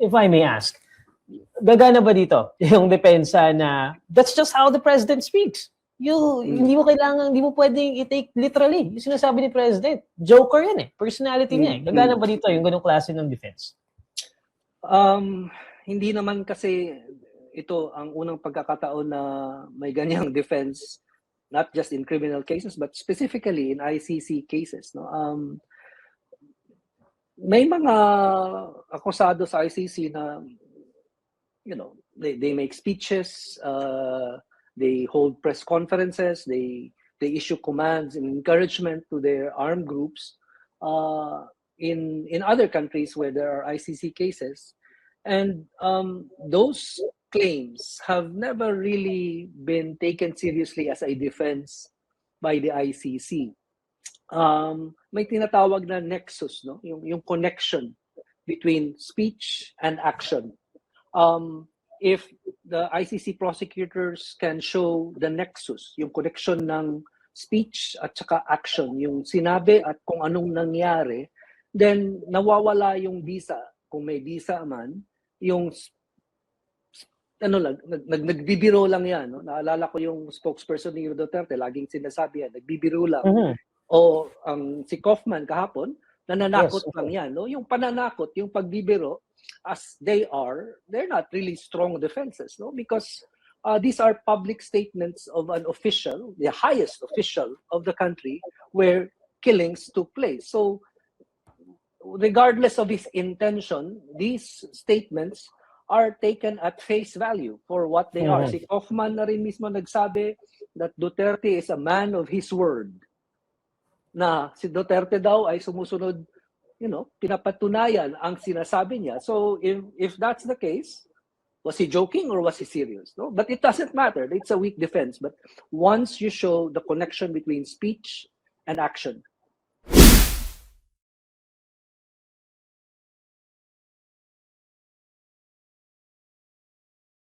if I may ask, gagana ba dito yung depensa na that's just how the president speaks? Hindi mo pwedeng i-take literally yung sinasabi ni president. Joker yan eh. Personality niya eh. Gagana ba dito yung ganung klase ng defense? Hindi naman kasi ito ang unang pagkakataon na may ganyang defense, not just in criminal cases but specifically in ICC cases, no. May mga akusado sa ICC na, you know, they make speeches, they hold press conferences, they issue commands and encouragement to their armed groups in other countries where there are ICC cases, and those claims have never really been taken seriously as a defense by the ICC. May tinatawag na nexus, no? Yung connection between speech and action. If the ICC prosecutors can show the nexus, yung connection ng speech at saka action, yung sinabi at kung anong nangyari, then nawawala yung visa, kung may visa man, yung nagbibiro lang yan, no? Naalala ko yung spokesperson ni Duterte, laging sinasabi yan, nagbibiro lang. O si Kaufman kahapon, nananakot lang yan, no? Yung pananakot, yung pagbibiro, as they're not really strong defenses, no? Because these are public statements of an official, the highest official of the country, where killings took place. So, regardless of his intention, these statements are taken at face value for what they are. Si Kaufman na rin mismo nagsabi that Duterte is a man of his word. Na si Duterte daw ay sumusunod, you know, pinapatunayan ang sinasabi niya. So if that's the case, was he joking or was he serious? No, but it doesn't matter. It's a weak defense. But once you show the connection between speech and action,